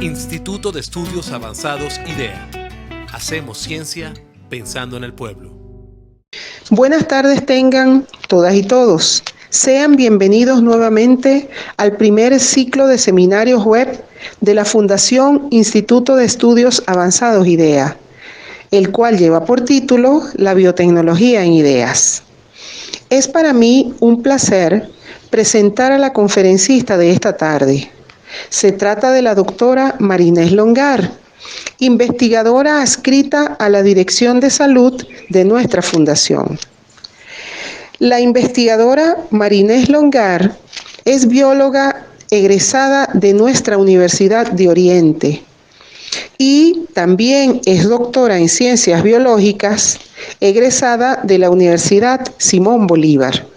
Instituto de Estudios Avanzados IDEA. Hacemos ciencia pensando en el pueblo. Buenas tardes tengan todas y todos. Sean bienvenidos nuevamente al primer ciclo de seminarios web de la Fundación Instituto de Estudios Avanzados IDEA, el cual lleva por título La biotecnología en ideas. Es para mí un placer presentar a la conferencista de esta tarde. Se trata de la doctora Marinés Longar, investigadora adscrita a la Dirección de Salud de nuestra fundación. La investigadora Marinés Longar es bióloga egresada de nuestra Universidad de Oriente y también es doctora en Ciencias Biológicas, egresada de la Universidad Simón Bolívar.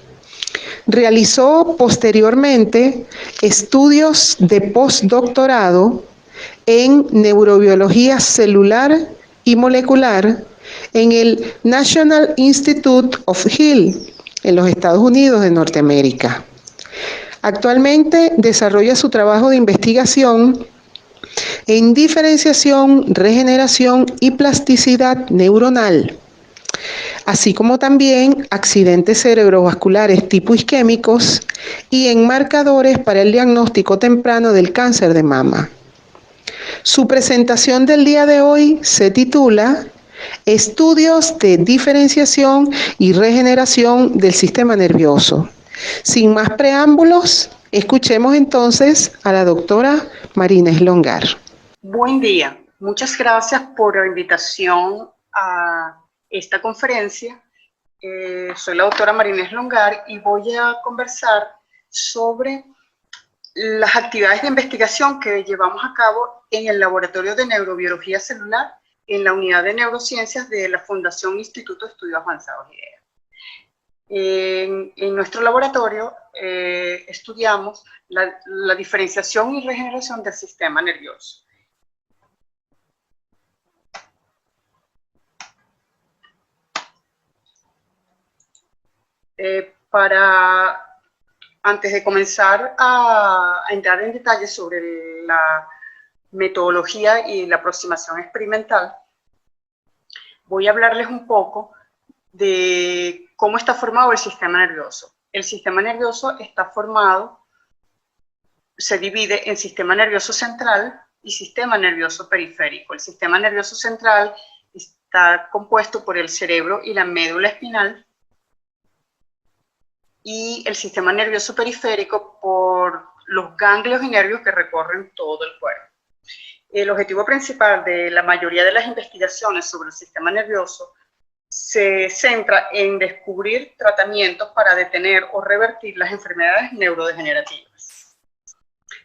Realizó posteriormente estudios de postdoctorado en neurobiología celular y molecular en el National Institute of Health en los Estados Unidos de Norteamérica. Actualmente desarrolla su trabajo de investigación en diferenciación, regeneración y plasticidad neuronal, así como también accidentes cerebrovasculares tipo isquémicos y en marcadores para el diagnóstico temprano del cáncer de mama. Su presentación del día de hoy se titula Estudios de diferenciación y regeneración del sistema nervioso. Sin más preámbulos, escuchemos entonces a la doctora Marinés Longar. Buen día, muchas gracias por la invitación a esta conferencia. Soy la doctora Marinés Longar y voy a conversar sobre las actividades de investigación que llevamos a cabo en el Laboratorio de Neurobiología Celular en la Unidad de Neurociencias de la Fundación Instituto de Estudios Avanzados IDEA. En nuestro laboratorio estudiamos la diferenciación y regeneración del sistema nervioso. Antes de comenzar a entrar en detalles sobre la metodología y la aproximación experimental, voy a hablarles un poco de cómo está formado el sistema nervioso. El sistema nervioso está formado, se divide en sistema nervioso central y sistema nervioso periférico. El sistema nervioso central está compuesto por el cerebro y la médula espinal, y el sistema nervioso periférico por los ganglios y nervios que recorren todo el cuerpo. El objetivo principal de la mayoría de las investigaciones sobre el sistema nervioso se centra en descubrir tratamientos para detener o revertir las enfermedades neurodegenerativas.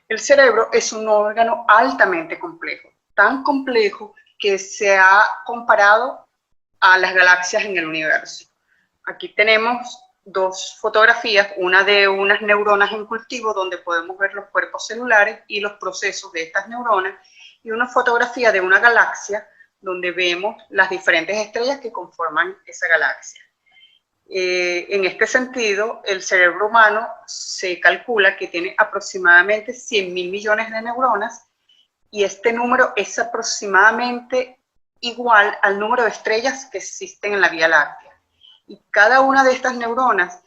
El cerebro es un órgano altamente complejo, tan complejo que se ha comparado a las galaxias en el universo. Aquí tenemos dos fotografías, una de unas neuronas en cultivo donde podemos ver los cuerpos celulares y los procesos de estas neuronas, y una fotografía de una galaxia donde vemos las diferentes estrellas que conforman esa galaxia. En este sentido, el cerebro humano se calcula que tiene aproximadamente 100.000 millones de neuronas, y este número es aproximadamente igual al número de estrellas que existen en la Vía Láctea. Y cada una de estas neuronas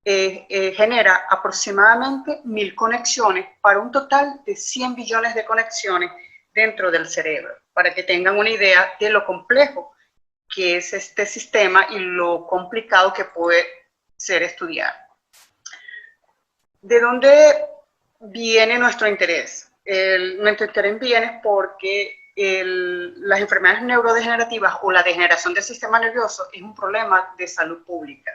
genera aproximadamente 1.000 conexiones para un total de 100 billones de conexiones dentro del cerebro, para que tengan una idea de lo complejo que es este sistema y lo complicado que puede ser estudiado. ¿De dónde viene nuestro interés? Nuestro interés viene porque las enfermedades neurodegenerativas o la degeneración del sistema nervioso es un problema de salud pública.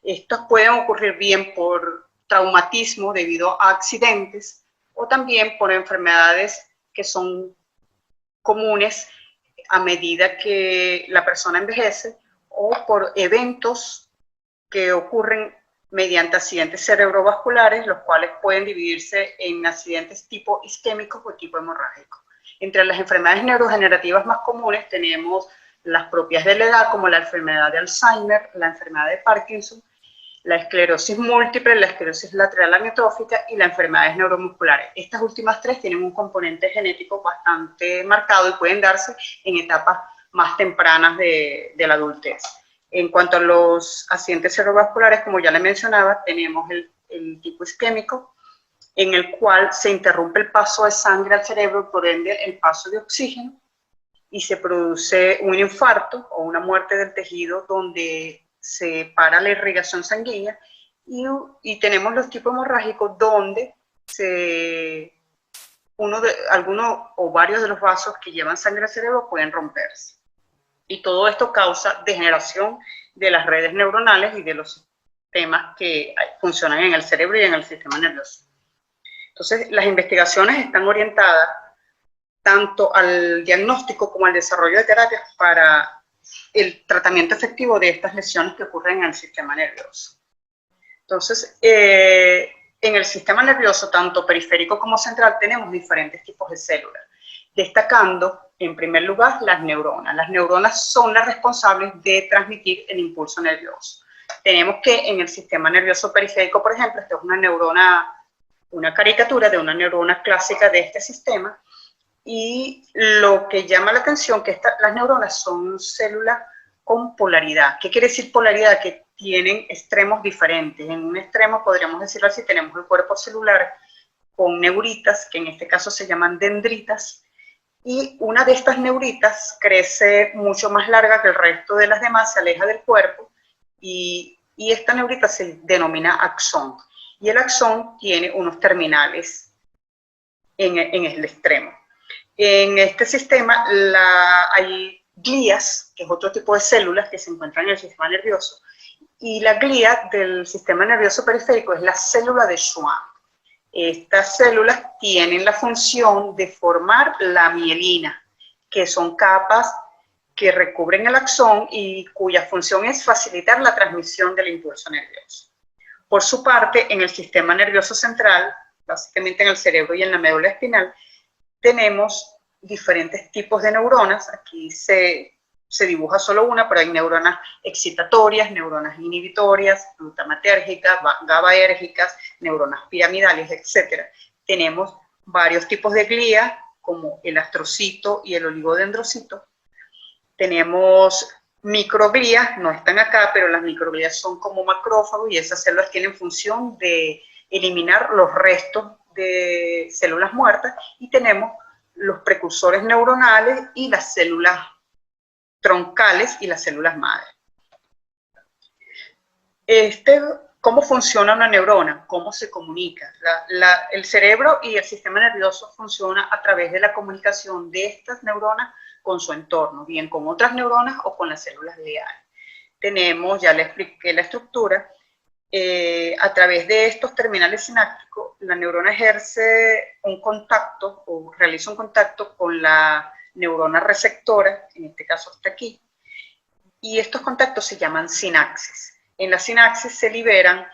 Estos pueden ocurrir bien por traumatismo debido a accidentes o también por enfermedades que son comunes a medida que la persona envejece o por eventos que ocurren mediante accidentes cerebrovasculares, los cuales pueden dividirse en accidentes tipo isquémico o tipo hemorrágico. Entre las enfermedades neurodegenerativas más comunes tenemos las propias de la edad, como la enfermedad de Alzheimer, la enfermedad de Parkinson, la esclerosis múltiple, la esclerosis lateral amiotrófica y las enfermedades neuromusculares. Estas últimas tres tienen un componente genético bastante marcado y pueden darse en etapas más tempranas de la adultez. En cuanto a los accidentes cerebrovasculares, como ya le mencionaba, tenemos el tipo isquémico, en el cual se interrumpe el paso de sangre al cerebro, por ende el paso de oxígeno, y se produce un infarto o una muerte del tejido donde se para la irrigación sanguínea, y tenemos los tipos hemorrágicos donde alguno o varios de los vasos que llevan sangre al cerebro pueden romperse. Y todo esto causa degeneración de las redes neuronales y de los sistemas que funcionan en el cerebro y en el sistema nervioso. Entonces, las investigaciones están orientadas tanto al diagnóstico como al desarrollo de terapias para el tratamiento efectivo de estas lesiones que ocurren en el sistema nervioso. Entonces, en el sistema nervioso, tanto periférico como central, tenemos diferentes tipos de células, destacando, en primer lugar, las neuronas. Las neuronas son las responsables de transmitir el impulso nervioso. Tenemos que en el sistema nervioso periférico, por ejemplo, esta es una caricatura de una neurona clásica de este sistema, y lo que llama la atención es que las neuronas son células con polaridad. ¿Qué quiere decir polaridad? Que tienen extremos diferentes. En un extremo, podríamos decirlo así, tenemos el cuerpo celular con neuritas, que en este caso se llaman dendritas, y una de estas neuritas crece mucho más larga que el resto de las demás, se aleja del cuerpo, y esta neurita se denomina axón. Y el axón tiene unos terminales en el extremo. En este sistema hay glías, que es otro tipo de células que se encuentran en el sistema nervioso, y la glía del sistema nervioso periférico es la célula de Schwann. Estas células tienen la función de formar la mielina, que son capas que recubren el axón y cuya función es facilitar la transmisión del impulso nervioso. Por su parte, en el sistema nervioso central, básicamente en el cerebro y en la médula espinal, tenemos diferentes tipos de neuronas. Aquí se dibuja solo una, pero hay neuronas excitatorias, neuronas inhibitorias, glutamatérgicas, GABAérgicas, neuronas piramidales, etc. Tenemos varios tipos de glía, como el astrocito y el oligodendrocito. Tenemos microglías, no están acá, pero las microglías son como macrófagos y esas células tienen función de eliminar los restos de células muertas, y tenemos los precursores neuronales y las células troncales y las células madre. ¿Cómo funciona una neurona? ¿Cómo se comunica? El cerebro y el sistema nervioso funcionan a través de la comunicación de estas neuronas con su entorno, bien con otras neuronas o con las células gliales. Tenemos, ya le expliqué la estructura, a través de estos terminales sinápticos, la neurona ejerce un contacto o realiza un contacto con la neurona receptora, en este caso está aquí, y estos contactos se llaman sinapsis. En la sinapsis se liberan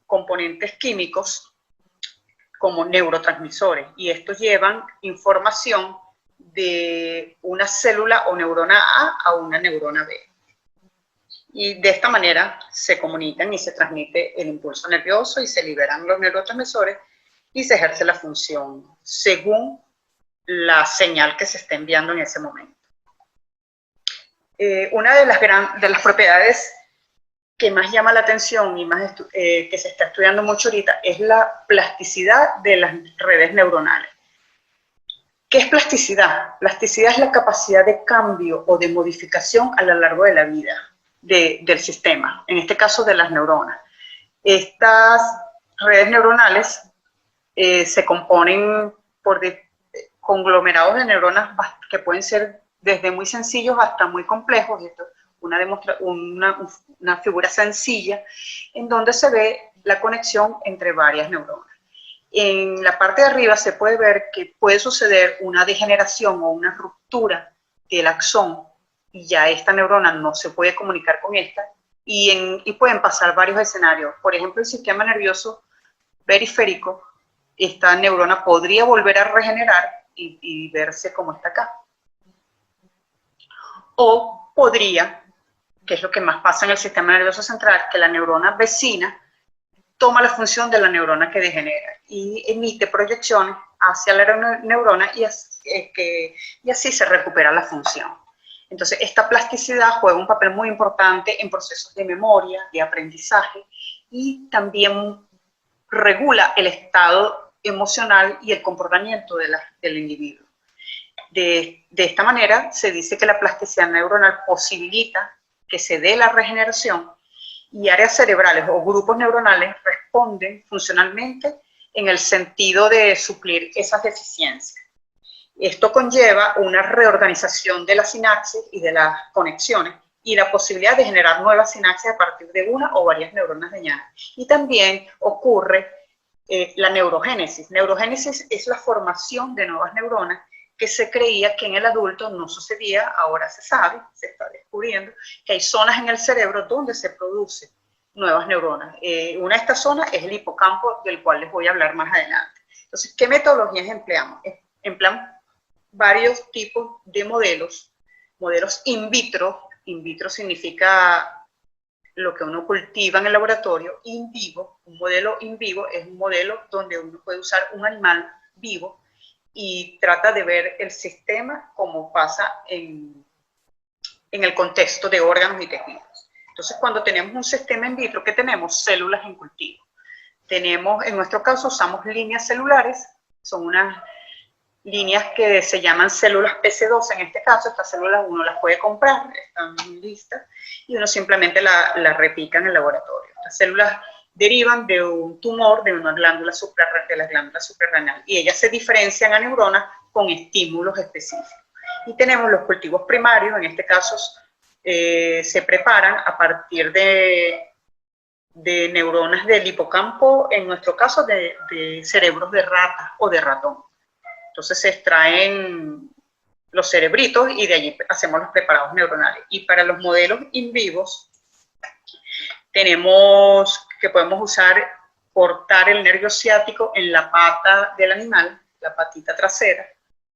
componentes químicos como neurotransmisores, y estos llevan información de una célula o neurona A una neurona B. Y de esta manera se comunican y se transmite el impulso nervioso y se liberan los neurotransmisores y se ejerce la función según la señal que se está enviando en ese momento. Una de las propiedades que más llama la atención y más que se está estudiando mucho ahorita es la plasticidad de las redes neuronales. ¿Qué es plasticidad? Plasticidad es la capacidad de cambio o de modificación a lo largo de la vida del sistema, en este caso de las neuronas. Estas redes neuronales se componen por conglomerados de neuronas que pueden ser desde muy sencillos hasta muy complejos. Esto es una figura sencilla en donde se ve la conexión entre varias neuronas. En la parte de arriba se puede ver que puede suceder una degeneración o una ruptura del axón, y ya esta neurona no se puede comunicar con esta, y pueden pasar varios escenarios. Por ejemplo, el sistema nervioso periférico, esta neurona podría volver a regenerar y verse como está acá. O podría que es lo que más pasa en el sistema nervioso central, que la neurona vecina toma la función de la neurona que degenera y emite proyecciones hacia la neurona y así se recupera la función. Entonces, esta plasticidad juega un papel muy importante en procesos de memoria, de aprendizaje, y también regula el estado emocional y el comportamiento del individuo. De esta manera, se dice que la plasticidad neuronal posibilita que se dé la regeneración y áreas cerebrales o grupos neuronales responden funcionalmente en el sentido de suplir esas deficiencias. Esto conlleva una reorganización de la sinapsis y de las conexiones y la posibilidad de generar nuevas sinapsis a partir de una o varias neuronas dañadas. Y también ocurre la neurogénesis. Neurogénesis es la formación de nuevas neuronas que se creía que en el adulto no sucedía, ahora se sabe, se está descubriendo, que hay zonas en el cerebro donde se producen nuevas neuronas. Una de estas zonas es el hipocampo, del cual les voy a hablar más adelante. Entonces, ¿qué metodologías empleamos? Empleamos varios tipos de modelos in vitro. In vitro significa lo que uno cultiva en el laboratorio. In vivo, un modelo in vivo es un modelo donde uno puede usar un animal vivo y trata de ver el sistema como pasa en el contexto de órganos y tejidos. Entonces, cuando tenemos un sistema in vitro, ¿qué tenemos? Células en cultivo. En nuestro caso, usamos líneas celulares, son unas líneas que se llaman células PC2, en este caso, estas células uno las puede comprar, están listas, y uno simplemente las repica en el laboratorio. Las células derivan de un tumor de una glándula suprarrenal, y ellas se diferencian a neuronas con estímulos específicos. Y tenemos los cultivos primarios, en este caso se preparan a partir de neuronas del hipocampo, en nuestro caso de cerebros de rata o de ratón. Entonces se extraen los cerebritos y de allí hacemos los preparados neuronales. Y para los modelos in vivos, tenemos que podemos cortar el nervio ciático en la pata del animal, la patita trasera,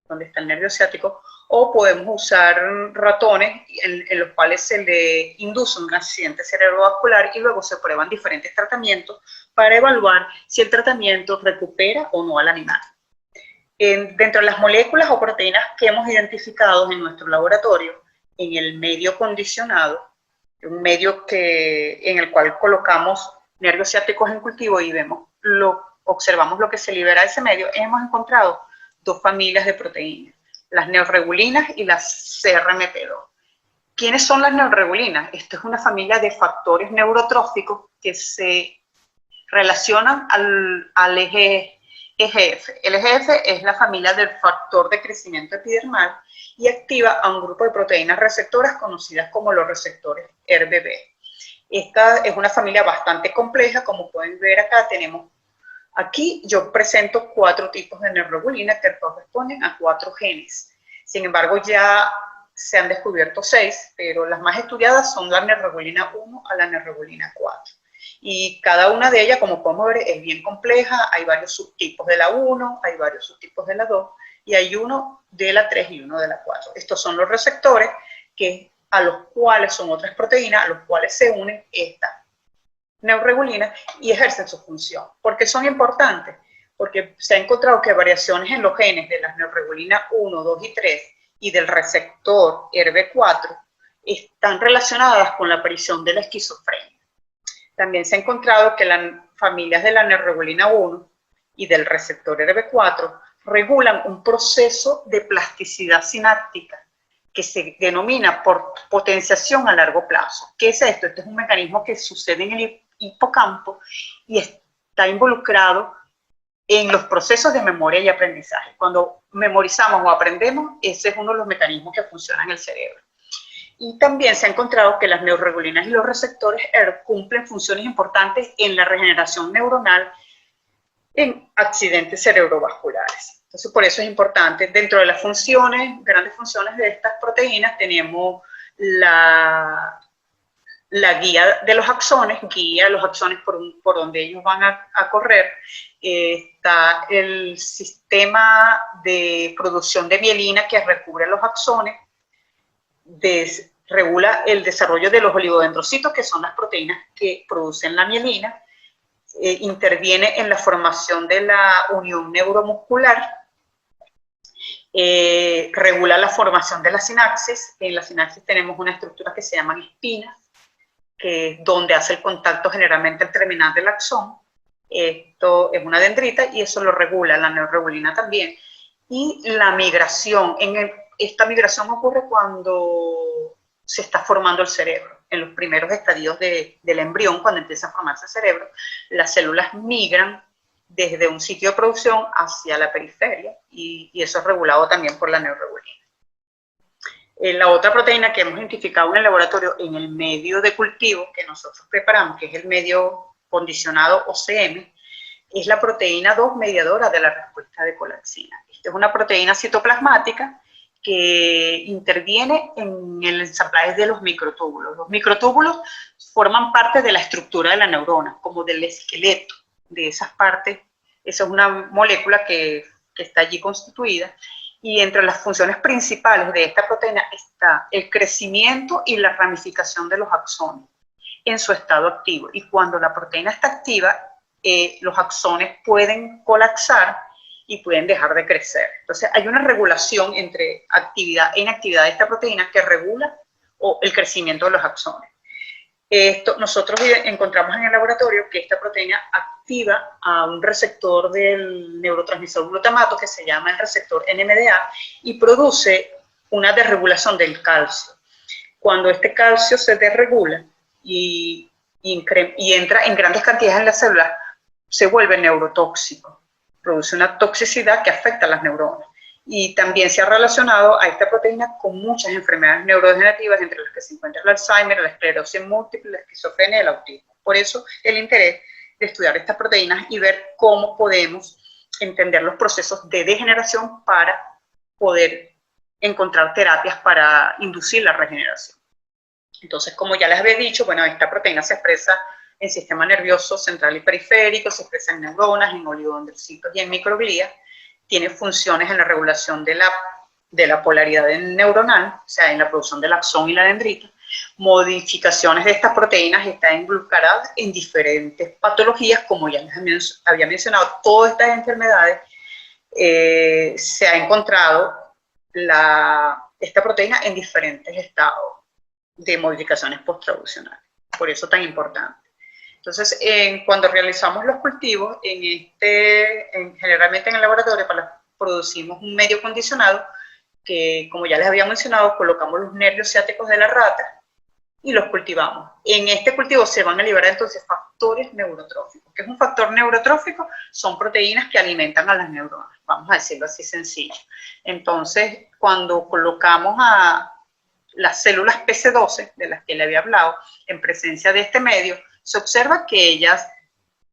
donde está el nervio ciático, o podemos usar ratones en los cuales se le induce un accidente cerebrovascular y luego se prueban diferentes tratamientos para evaluar si el tratamiento recupera o no al animal. Dentro de las moléculas o proteínas que hemos identificado en nuestro laboratorio, en el medio condicionado, un medio en el cual colocamos nervios ciáticos en cultivo y observamos lo que se libera de ese medio, hemos encontrado dos familias de proteínas, las neorregulinas y las CRMP2. ¿Quiénes son las neorregulinas? Esta es una familia de factores neurotróficos que se relacionan al eje EGF. El EGF es la familia del factor de crecimiento epidermal y activa a un grupo de proteínas receptoras conocidas como los receptores RBB. Esta es una familia bastante compleja, como pueden ver acá aquí yo presento 4 tipos de neurregulina que corresponden a 4 genes. Sin embargo, ya se han descubierto 6, pero las más estudiadas son la neurregulina 1 a la neurregulina 4. Y cada una de ellas, como podemos ver, es bien compleja. Hay varios subtipos de la 1, hay varios subtipos de la 2, y hay uno de la 3 y uno de la 4. Estos son los receptores a los cuales son otras proteínas, a los cuales se unen estas neurregulina y ejercen su función. ¿Por qué son importantes? Porque se ha encontrado que variaciones en los genes de las neurregulina 1, 2 y 3 y del receptor RB4 están relacionadas con la aparición de la esquizofrenia. También se ha encontrado que las familias de la neurregulina 1 y del receptor RB4 regulan un proceso de plasticidad sináptica que se denomina por potenciación a largo plazo. ¿Qué es esto? Este es un mecanismo que sucede en el hipocampo y está involucrado en los procesos de memoria y aprendizaje. Cuando memorizamos o aprendemos, ese es uno de los mecanismos que funcionan en el cerebro. Y también se ha encontrado que las neurregulinas y los receptores ERB cumplen funciones importantes en la regeneración neuronal en accidentes cerebrovasculares. Entonces, por eso es importante. Dentro de las funciones, grandes funciones de estas proteínas, tenemos la guía de los axones, por donde ellos van a correr. Está el sistema de producción de mielina que recubre los axones, regula el desarrollo de los oligodendrocitos, que son las proteínas que producen la mielina, interviene en la formación de la unión neuromuscular, regula la formación de la sinapsis. En la sinapsis tenemos una estructura que se llaman espinas, que es donde hace el contacto generalmente el terminal del axón. Esto es una dendrita y eso lo regula la neuroregulina también. Y la migración, esta migración ocurre cuando se está formando el cerebro. En los primeros estadios del embrión, cuando empieza a formarse el cerebro, las células migran desde un sitio de producción hacia la periferia y eso es regulado también por la neuroregulina. La otra proteína que hemos identificado en el laboratorio en el medio de cultivo que nosotros preparamos, que es el medio condicionado OCM, es la proteína 2 mediadora de la respuesta de colaxina. Esta es una proteína citoplasmática que interviene en el ensamblaje de los microtúbulos. Los microtúbulos forman parte de la estructura de la neurona, como del esqueleto de esas partes. Esa es una molécula que está allí constituida, y entre las funciones principales de esta proteína está el crecimiento y la ramificación de los axones en su estado activo. Y cuando la proteína está activa, los axones pueden colapsar y pueden dejar de crecer. Entonces hay una regulación entre actividad e inactividad de esta proteína que regula el crecimiento de los axones. Nosotros encontramos en el laboratorio que esta proteína activa a un receptor del neurotransmisor glutamato que se llama el receptor NMDA y produce una desregulación del calcio. Cuando este calcio se desregula y entra en grandes cantidades en la célula, se vuelve neurotóxico, produce una toxicidad que afecta a las neuronas. Y también se ha relacionado a esta proteína con muchas enfermedades neurodegenerativas, entre las que se encuentra el Alzheimer, la esclerosis múltiple, la esquizofrenia y el autismo. Por eso el interés de estudiar estas proteínas y ver cómo podemos entender los procesos de degeneración para poder encontrar terapias para inducir la regeneración. Entonces, como ya les había dicho, bueno, esta proteína se expresa en sistema nervioso central y periférico, se expresa en neuronas, en oligodendrocitos y en microglía. Tiene funciones en la regulación de la polaridad neuronal, o sea, en la producción del axón y la dendrita. Modificaciones de estas proteínas están involucradas en diferentes patologías, como ya les había mencionado, todas estas enfermedades se ha encontrado esta proteína en diferentes estados de modificaciones posttraduccionales. Por eso tan importante. Entonces, cuando realizamos los cultivos, generalmente en el laboratorio producimos un medio condicionado que, como ya les había mencionado, colocamos los nervios ciáticos de la rata y los cultivamos. En este cultivo se van a liberar entonces factores neurotróficos. ¿Qué es un factor neurotrófico? Son proteínas que alimentan a las neuronas, vamos a decirlo así sencillo. Entonces, cuando colocamos a las células PC12, de las que le había hablado, en presencia de este medio, se observa que ellas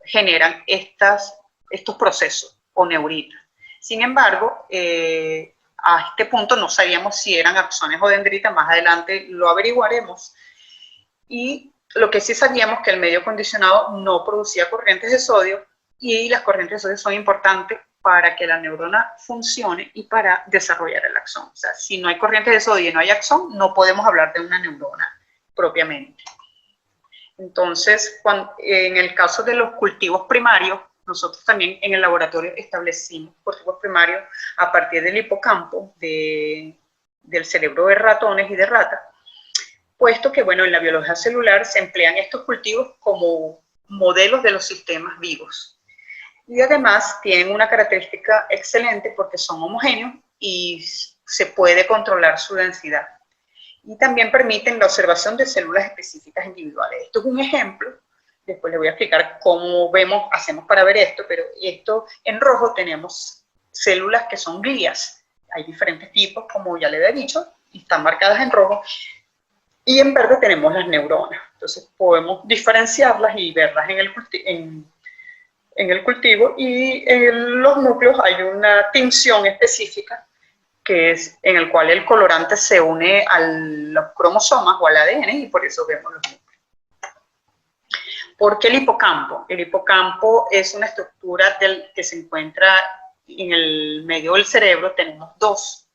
generan estos procesos o neuritas. Sin embargo, a este punto no sabíamos si eran axones o dendritas, más adelante lo averiguaremos. Y lo que sí sabíamos que el medio condicionado no producía corrientes de sodio, y las corrientes de sodio son importantes para que la neurona funcione y para desarrollar el axón. O sea, si no hay corrientes de sodio y no hay axón, no podemos hablar de una neurona propiamente. Entonces, en el caso de los cultivos primarios, nosotros también en el laboratorio establecimos cultivos primarios a partir del hipocampo del cerebro de ratones y de ratas, puesto que, bueno, en la biología celular se emplean estos cultivos como modelos de los sistemas vivos. Y además tienen una característica excelente porque son homogéneos y se puede controlar su densidad. Y también permiten la observación de células específicas individuales. Esto es un ejemplo, después les voy a explicar cómo hacemos para ver esto, pero esto en rojo tenemos células que son glías. Hay diferentes tipos, como ya les he dicho, y están marcadas en rojo. Y en verde tenemos las neuronas. Entonces podemos diferenciarlas y verlas en el cultivo, y en los núcleos hay una tinción específica que es en el cual el colorante se une a los cromosomas o al ADN, y por eso vemos los núcleos. ¿Por qué el hipocampo? El hipocampo es una estructura que se encuentra en el medio del cerebro. Tenemos dos,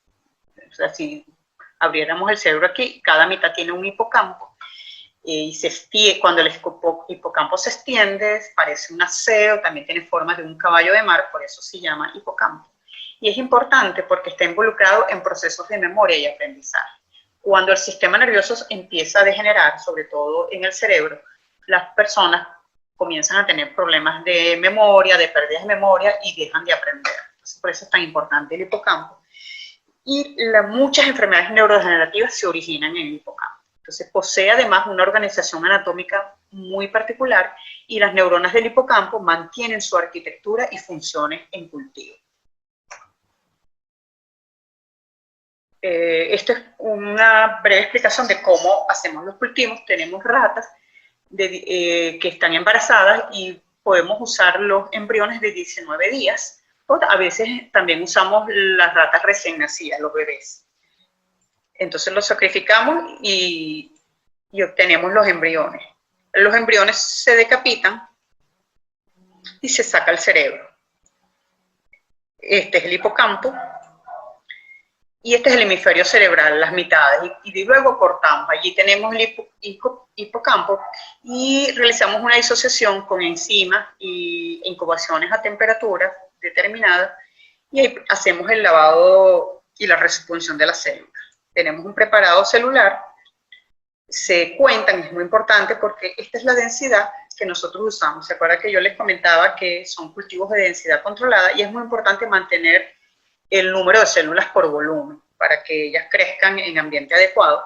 o sea, si abriéramos el cerebro aquí, cada mitad tiene un hipocampo, y cuando el hipocampo se extiende, parece una C o también tiene forma de un caballo de mar, por eso se llama hipocampo. Y es importante porque está involucrado en procesos de memoria y aprendizaje. Cuando el sistema nervioso empieza a degenerar, sobre todo en el cerebro, las personas comienzan a tener problemas de memoria, de pérdidas de memoria y dejan de aprender. Entonces, por eso es tan importante el hipocampo. Y muchas enfermedades neurodegenerativas se originan en el hipocampo. Entonces, posee además una organización anatómica muy particular y las neuronas del hipocampo mantienen su arquitectura y funciones en cultivo. Esto es una breve explicación de cómo hacemos los cultivos. Tenemos ratas que están embarazadas y podemos usar los embriones de 19 días. A veces también usamos las ratas recién nacidas, los bebés. Entonces los sacrificamos y obtenemos los embriones. Los embriones se decapitan y se saca el cerebro. Este es el hipocampo. Y este es el hemisferio cerebral, las mitades, y luego cortamos. Allí tenemos el hipocampo y realizamos una disociación con enzimas y incubaciones a temperatura determinada y ahí hacemos el lavado y la resupunción de las células. Tenemos un preparado celular, se cuentan, es muy importante porque esta es la densidad que nosotros usamos. ¿Se acuerdan que yo les comentaba que son cultivos de densidad controlada y es muy importante mantener el número de células por volumen para que ellas crezcan en ambiente adecuado?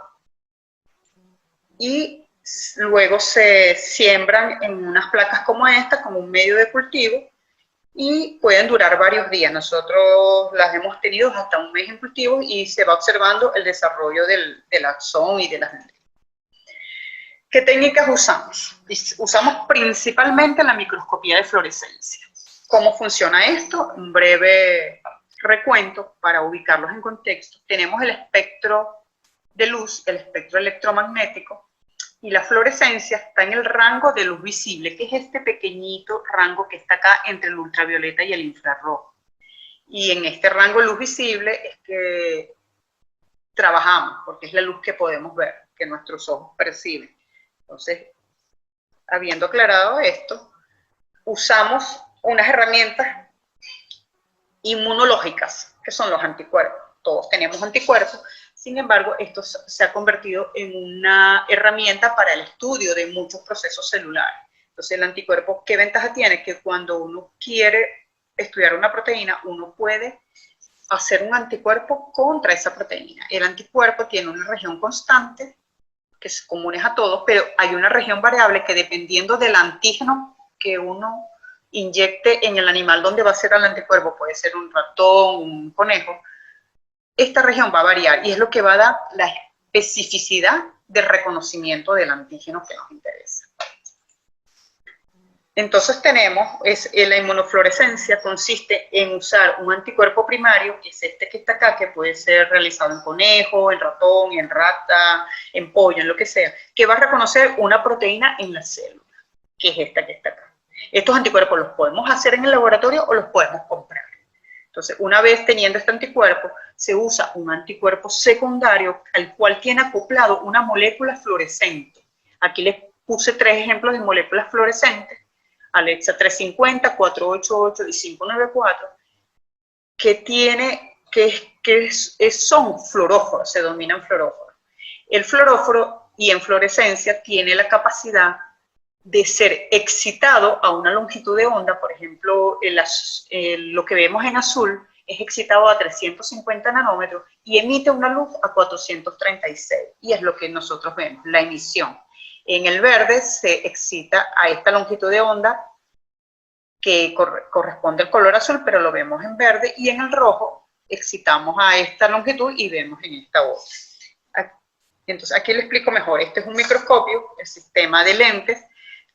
Y luego se siembran en unas placas como esta, como un medio de cultivo, y pueden durar varios días. Nosotros las hemos tenido hasta un mes en cultivo y se va observando el desarrollo del axón y de las dendritas. ¿Qué técnicas usamos? Usamos principalmente la microscopía de fluorescencia. ¿Cómo funciona esto? Un breve recuento para ubicarlos en contexto. Tenemos el espectro de luz, el espectro electromagnético, y la fluorescencia está en el rango de luz visible, que es este pequeñito rango que está acá entre el ultravioleta y el infrarrojo. Y en este rango de luz visible es que trabajamos, porque es la luz que podemos ver, que nuestros ojos perciben. Entonces, habiendo aclarado esto, usamos unas herramientas inmunológicas, que son los anticuerpos. Todos tenemos anticuerpos, sin embargo, esto se ha convertido en una herramienta para el estudio de muchos procesos celulares. Entonces, el anticuerpo, ¿qué ventaja tiene? Que cuando uno quiere estudiar una proteína, uno puede hacer un anticuerpo contra esa proteína. El anticuerpo tiene una región constante, que es común a todos, pero hay una región variable que dependiendo del antígeno que uno inyecte en el animal donde va a ser el anticuerpo, puede ser un ratón, un conejo, esta región va a variar y es lo que va a dar la especificidad del reconocimiento del antígeno que nos interesa. Entonces la inmunofluorescencia consiste en usar un anticuerpo primario, que es este que está acá, que puede ser realizado en conejo, en ratón, en rata, en pollo, en lo que sea, que va a reconocer una proteína en la célula, que es esta que está acá. Estos anticuerpos los podemos hacer en el laboratorio o los podemos comprar. Entonces, una vez teniendo este anticuerpo, se usa un anticuerpo secundario al cual tiene acoplado una molécula fluorescente. Aquí les puse 3 ejemplos de moléculas fluorescentes, Alexa 350, 488 y 594, son fluoróforos, se denominan fluoróforos. El fluoróforo y en fluorescencia tiene la capacidad de ser excitado a una longitud de onda. Por ejemplo, lo que vemos en azul es excitado a 350 nanómetros y emite una luz a 436, y es lo que nosotros vemos, la emisión. En el verde se excita a esta longitud de onda que corresponde al color azul, pero lo vemos en verde, y en el rojo excitamos a esta longitud y vemos en esta otra. Entonces aquí le explico mejor. Este es un microscopio, el sistema de lentes.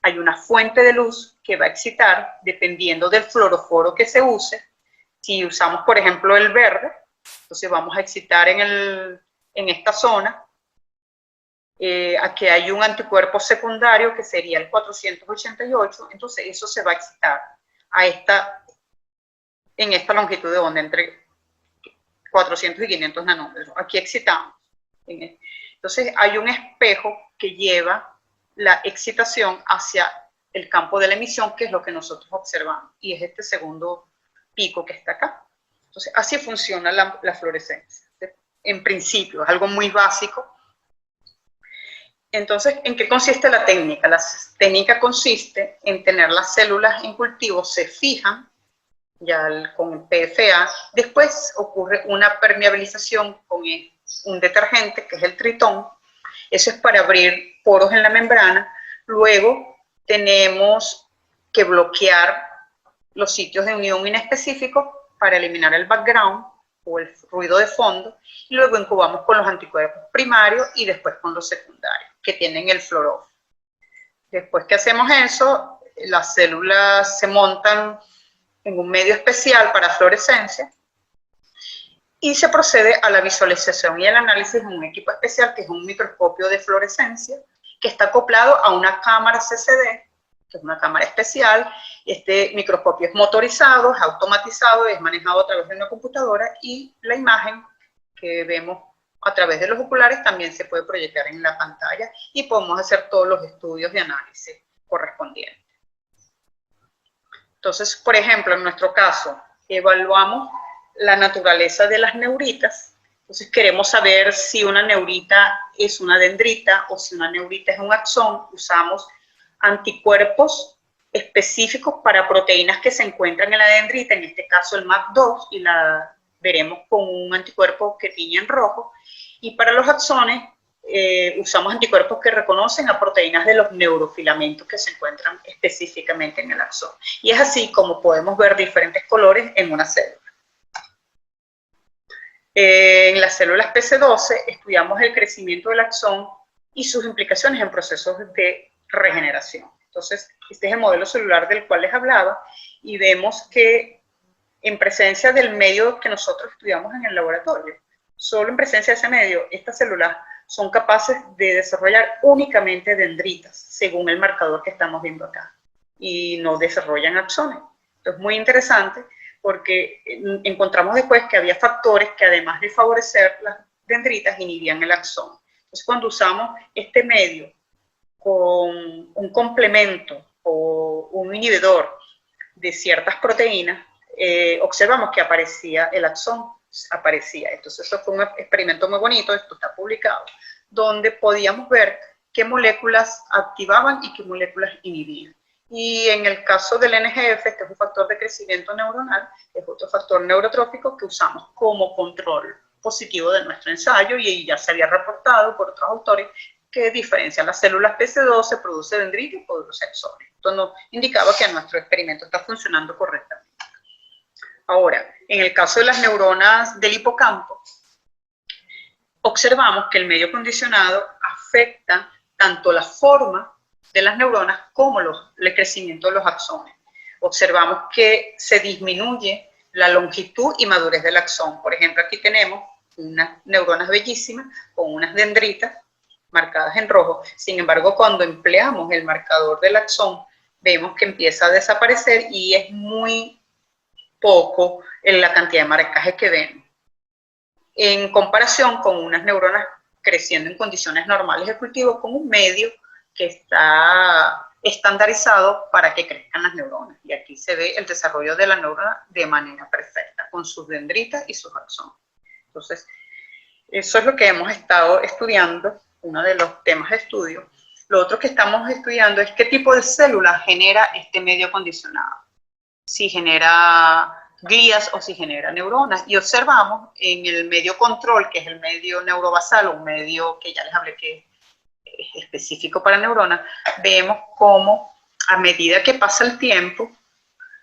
Hay una fuente de luz que va a excitar dependiendo del fluoróforo que se use. Si usamos, por ejemplo, el verde, entonces vamos a excitar en esta zona. Aquí hay un anticuerpo secundario que sería el 488, entonces eso se va a excitar en esta longitud de onda entre 400 y 500 nanómetros. Aquí excitamos. Entonces hay un espejo que lleva la excitación hacia el campo de la emisión, que es lo que nosotros observamos, y es este segundo pico que está acá. Entonces así funciona la fluorescencia. En principio, es algo muy básico. Entonces, ¿en qué consiste la técnica? La técnica consiste en tener las células en cultivo, se fijan ya con el PFA, después ocurre una permeabilización con un detergente, que es el tritón, eso es para abrir poros en la membrana. Luego tenemos que bloquear los sitios de unión inespecíficos para eliminar el background o el ruido de fondo, y luego incubamos con los anticuerpos primarios y después con los secundarios, que tienen el fluoróforo. Después que hacemos eso, las células se montan en un medio especial para fluorescencia y se procede a la visualización y el análisis en un equipo especial, que es un microscopio de fluorescencia, que está acoplado a una cámara CCD, que es una cámara especial. Este microscopio es motorizado, es automatizado, es manejado a través de una computadora, y la imagen que vemos a través de los oculares también se puede proyectar en la pantalla y podemos hacer todos los estudios de análisis correspondientes. Entonces, por ejemplo, en nuestro caso, evaluamos la naturaleza de las neuritas. Entonces, queremos saber si una neurita es una dendrita o si una neurita es un axón. Usamos anticuerpos específicos para proteínas que se encuentran en la dendrita, en este caso el MAP2, y la veremos con un anticuerpo que tiñe en rojo. Y para los axones, usamos anticuerpos que reconocen a proteínas de los neurofilamentos que se encuentran específicamente en el axón. Y es así como podemos ver diferentes colores en una célula. En las células PC12 estudiamos el crecimiento del axón y sus implicaciones en procesos de regeneración. Entonces, este es el modelo celular del cual les hablaba, y vemos que en presencia del medio que nosotros estudiamos en el laboratorio, solo en presencia de ese medio, estas células son capaces de desarrollar únicamente dendritas, según el marcador que estamos viendo acá, y no desarrollan axones. Esto es muy interesante porque encontramos después que había factores que, además de favorecer las dendritas, inhibían el axón. Entonces, cuando usamos este medio con un complemento o un inhibidor de ciertas proteínas, observamos que aparecía el axón, aparecía. Entonces, eso fue un experimento muy bonito, esto está publicado, donde podíamos ver qué moléculas activaban y qué moléculas inhibían. Y en el caso del NGF, este es un factor de crecimiento neuronal, es otro factor neurotrófico que usamos como control positivo de nuestro ensayo, y ya se había reportado por otros autores que diferencian las células PC12, produce dendritas y produce axones. Esto nos indicaba que nuestro experimento está funcionando correctamente. Ahora, en el caso de las neuronas del hipocampo, observamos que el medio condicionado afecta tanto la forma de las neuronas como el crecimiento de los axones. Observamos que se disminuye la longitud y madurez del axón. Por ejemplo, aquí tenemos unas neuronas bellísimas con unas dendritas marcadas en rojo. Sin embargo, cuando empleamos el marcador del axón, vemos que empieza a desaparecer y es muy poco en la cantidad de marcaje que vemos, en comparación con unas neuronas creciendo en condiciones normales de cultivo con un medio que está estandarizado para que crezcan las neuronas. Y aquí se ve el desarrollo de la neurona de manera perfecta, con sus dendritas y sus axones. Entonces, eso es lo que hemos estado estudiando, uno de los temas de estudio. Lo otro que estamos estudiando es qué tipo de células genera este medio condicionado. Si genera glías o si genera neuronas. Y observamos en el medio control, que es el medio neurobasal, un medio que ya les hablé que es específico para neuronas, vemos cómo a medida que pasa el tiempo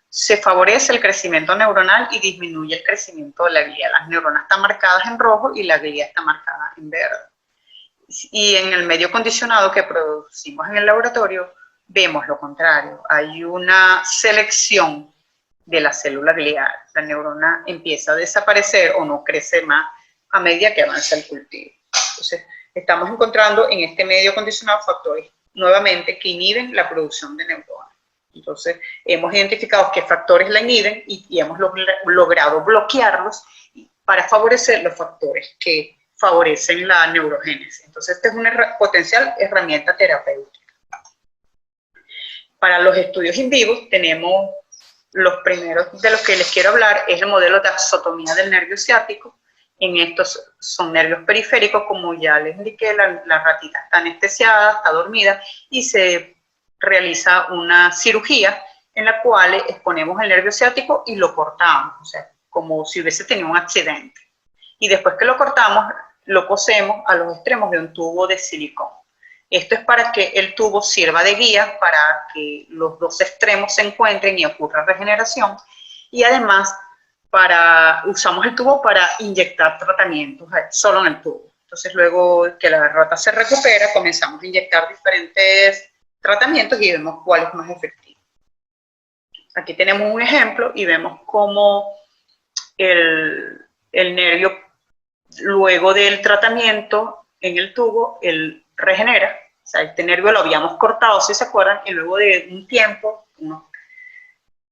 se favorece el crecimiento neuronal y disminuye el crecimiento de la glía. Las neuronas están marcadas en rojo y la glía está marcada en verde. Y en el medio condicionado que producimos en el laboratorio vemos lo contrario. Hay una selección de la célula glial. La neurona empieza a desaparecer o no crece más a medida que avanza el cultivo. Entonces, estamos encontrando en este medio condicionado factores, nuevamente, que inhiben la producción de neuronas. Entonces, hemos identificado qué factores la inhiben y hemos logrado bloquearlos para favorecer los factores que favorecen la neurogénesis. Entonces, esta es una potencial herramienta terapéutica. Para los estudios in vivo tenemos los primeros de los que les quiero hablar, es el modelo de axotomía del nervio ciático. En estos son nervios periféricos, como ya les indiqué, la ratita está anestesiada, está dormida, y se realiza una cirugía en la cual exponemos el nervio ciático y lo cortamos, o sea, como si hubiese tenido un accidente. Y después que lo cortamos, lo cosemos a los extremos de un tubo de silicón. Esto es para que el tubo sirva de guía para que los dos extremos se encuentren y ocurra regeneración. Y además, usamos el tubo para inyectar tratamientos solo en el tubo. Entonces, luego que la rata se recupera, comenzamos a inyectar diferentes tratamientos y vemos cuál es más efectivo. Aquí tenemos un ejemplo y vemos cómo el nervio, luego del tratamiento en el tubo, él regenera. O sea, este nervio lo habíamos cortado, si se acuerdan, y luego de un tiempo, unos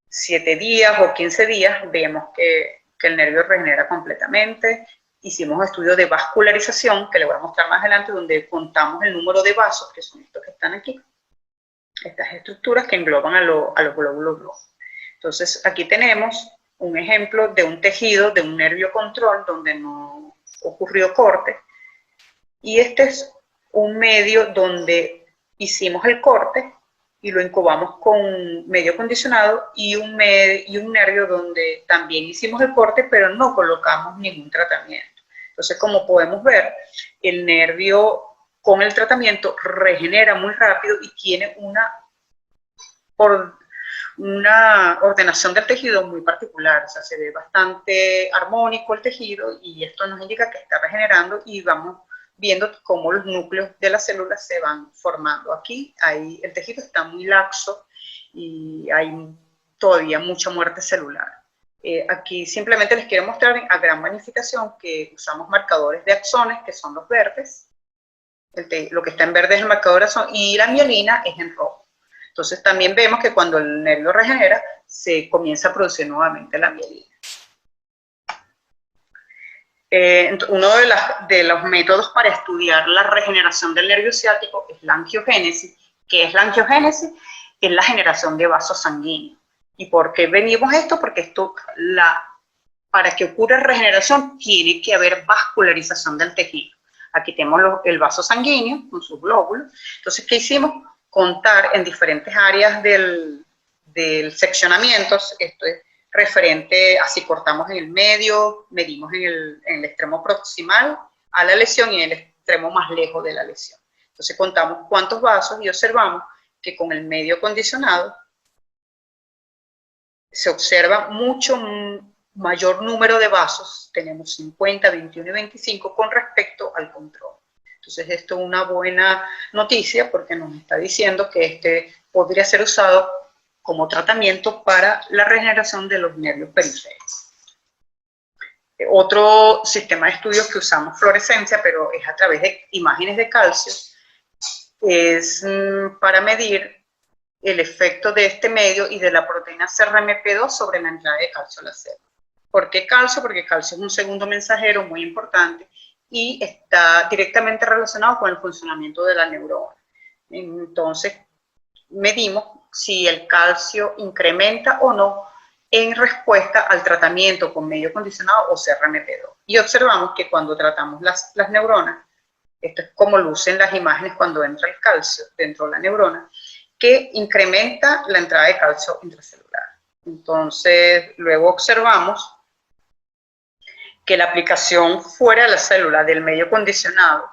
7 días o 15 días, vemos que el nervio regenera completamente. Hicimos estudios de vascularización, que les voy a mostrar más adelante, donde contamos el número de vasos, que son estos que están aquí, estas estructuras que engloban a los glóbulos rojos. Entonces, aquí tenemos un ejemplo de un tejido, de un nervio control, donde no ocurrió corte, y este es un medio donde hicimos el corte y lo incubamos con medio acondicionado, y un nervio donde también hicimos el corte, pero no colocamos ningún tratamiento. Entonces, como podemos ver, el nervio con el tratamiento regenera muy rápido y tiene una ordenación del tejido muy particular. O sea, se ve bastante armónico el tejido, y esto nos indica que está regenerando, y vamos viendo cómo los núcleos de las células se van formando. Aquí el tejido está muy laxo y hay todavía mucha muerte celular. Aquí simplemente les quiero mostrar a gran magnificación que usamos marcadores de axones, que son los verdes. Lo que está en verde es el marcador de axón, y la mielina es en rojo. Entonces también vemos que cuando el nervio regenera, se comienza a producir nuevamente la mielina. Uno de los métodos para estudiar la regeneración del nervio ciático es la angiogénesis. ¿Qué es la angiogénesis? Es la generación de vasos sanguíneos. ¿Y por qué venimos esto? Porque para que ocurra regeneración tiene que haber vascularización del tejido. Aquí tenemos el vaso sanguíneo con sus glóbulos. Entonces, ¿qué hicimos? Contar en diferentes áreas del seccionamiento. Esto es referente a si cortamos en el medio, medimos en el extremo proximal a la lesión y en el extremo más lejos de la lesión. Entonces contamos cuántos vasos y observamos que con el medio acondicionado se observa mucho mayor número de vasos. Tenemos 50, 21 y 25 con respecto al control. Entonces esto es una buena noticia, porque nos está diciendo que este podría ser usado como tratamiento para la regeneración de los nervios periféricos. Otro sistema de estudios que usamos fluorescencia, pero es a través de imágenes de calcio, es para medir el efecto de este medio y de la proteína CRMP2 sobre la entrada de calcio a la célula. ¿Por qué calcio? Porque calcio es un segundo mensajero muy importante y está directamente relacionado con el funcionamiento de la neurona. Entonces, medimos si el calcio incrementa o no en respuesta al tratamiento con medio acondicionado o CRMP2. Y observamos que cuando tratamos las neuronas, esto es como lucen las imágenes cuando entra el calcio dentro de la neurona, que incrementa la entrada de calcio intracelular. Entonces, luego observamos que la aplicación fuera de la célula del medio acondicionado,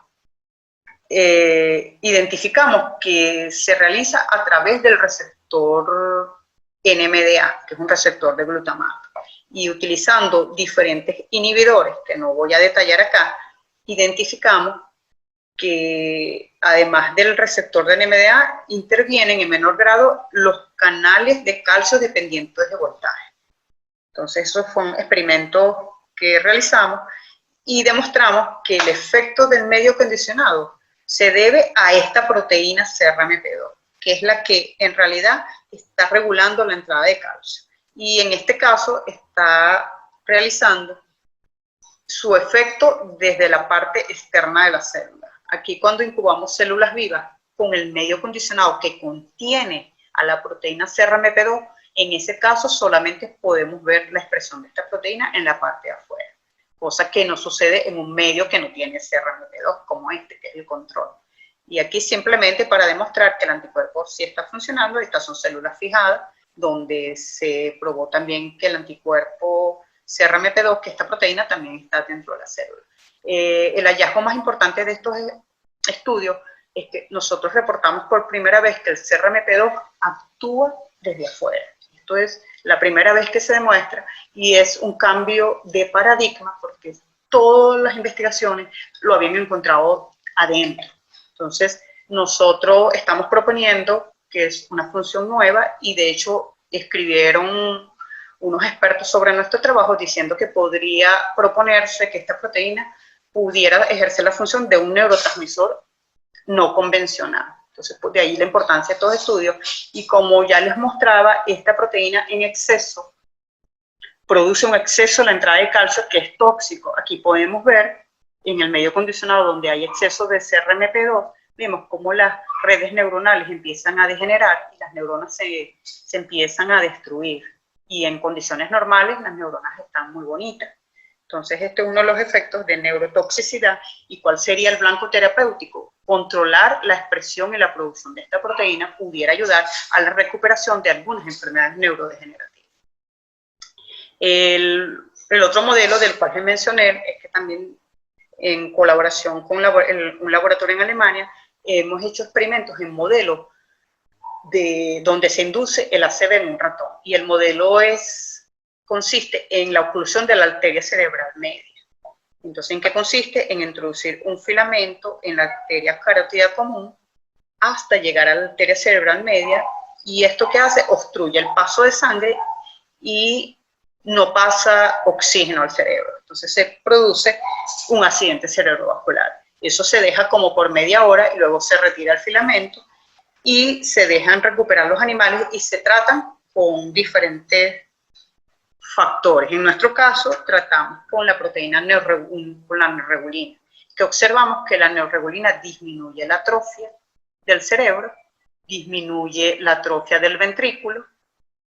identificamos que se realiza a través del receptor NMDA, que es un receptor de glutamato, y utilizando diferentes inhibidores, que no voy a detallar acá, identificamos que además del receptor de NMDA, intervienen en menor grado los canales de calcio dependientes de voltaje. Entonces, eso fue un experimento que realizamos y demostramos que el efecto del medio acondicionado se debe a esta proteína CRMP2, que es la que en realidad está regulando la entrada de calcio. Y en este caso está realizando su efecto desde la parte externa de la célula. Aquí cuando incubamos células vivas con el medio condicionado que contiene a la proteína CRMP2, en ese caso solamente podemos ver la expresión de esta proteína en la parte de afuera, cosa que no sucede en un medio que no tiene CRMP2 como este, que es el control. Y aquí simplemente para demostrar que el anticuerpo sí está funcionando, estas son células fijadas, donde se probó también que el anticuerpo CRMP2, que esta proteína también está dentro de la célula. El hallazgo más importante de estos estudios es que nosotros reportamos por primera vez que el CRMP2 actúa desde afuera. Esto es la primera vez que se demuestra y es un cambio de paradigma porque todas las investigaciones lo habían encontrado adentro. Entonces, nosotros estamos proponiendo que es una función nueva y de hecho escribieron unos expertos sobre nuestro trabajo diciendo que podría proponerse que esta proteína pudiera ejercer la función de un neurotransmisor no convencional. Entonces, pues de ahí la importancia de estos estudios. Y como ya les mostraba, esta proteína en exceso produce un exceso en la entrada de calcio que es tóxico. Aquí podemos ver en el medio condicionado donde hay exceso de CRMP2, vemos cómo las redes neuronales empiezan a degenerar y las neuronas se empiezan a destruir. Y en condiciones normales las neuronas están muy bonitas. Entonces, este es uno de los efectos de neurotoxicidad. ¿Y cuál sería el blanco terapéutico? Controlar la expresión y la producción de esta proteína pudiera ayudar a la recuperación de algunas enfermedades neurodegenerativas. El otro modelo del cual les mencioné es que también en colaboración con un laboratorio en Alemania hemos hecho experimentos en modelos donde se induce el ACV en un ratón. Y el modelo consiste en la oclusión de la arteria cerebral media. Entonces, ¿en qué consiste? En introducir un filamento en la arteria carótida común hasta llegar a la arteria cerebral media, y esto que hace, obstruye el paso de sangre y no pasa oxígeno al cerebro. Entonces se produce un accidente cerebrovascular. Eso se deja como por media hora y luego se retira el filamento y se dejan recuperar los animales y se tratan con diferentes factores. En nuestro caso, tratamos con la proteína neurregulina, que observamos que la neurregulina disminuye la atrofia del cerebro, disminuye la atrofia del ventrículo,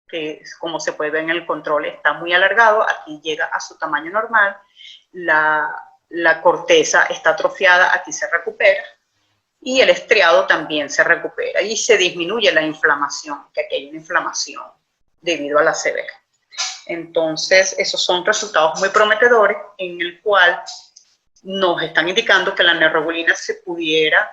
que como se puede ver en el control está muy alargado, aquí llega a su tamaño normal, la corteza está atrofiada, aquí se recupera, y el estriado también se recupera, y se disminuye la inflamación, que aquí hay una inflamación debido a la ACV. Entonces, esos son resultados muy prometedores en el cual nos están indicando que la neurregulina se pudiera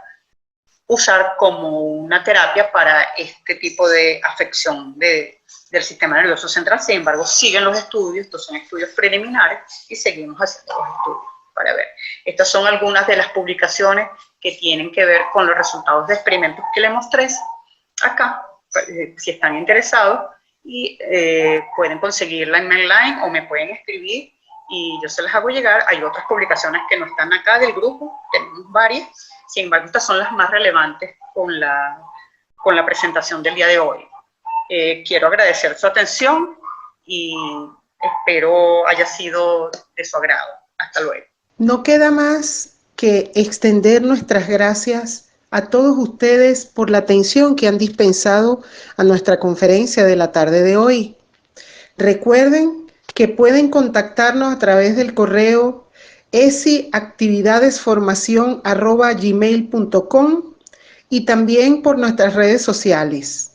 usar como una terapia para este tipo de afección del sistema nervioso central. Sin embargo, siguen los estudios, estos son estudios preliminares y seguimos haciendo los estudios para ver. Estas son algunas de las publicaciones que tienen que ver con los resultados de experimentos que les mostré acá, si están interesados, y pueden conseguirla en Mainline o me pueden escribir y yo se las hago llegar. Hay otras publicaciones que no están acá del grupo, tenemos varias, sin embargo estas son las más relevantes con la presentación del día de hoy. Quiero agradecer su atención y espero haya sido de su agrado. Hasta luego. No queda más que extender nuestras gracias a todos ustedes por la atención que han dispensado a nuestra conferencia de la tarde de hoy. Recuerden que pueden contactarnos a través del correo esiactividadesformacion@gmail.com y también por nuestras redes sociales.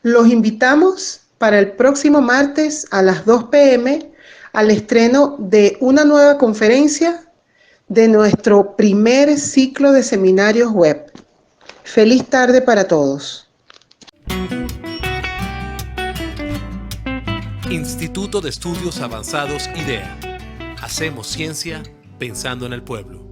Los invitamos para el próximo martes a las 2 p.m. al estreno de una nueva conferencia de nuestro primer ciclo de seminarios web. Feliz tarde para todos. Instituto de Estudios Avanzados IDEA. Hacemos ciencia pensando en el pueblo.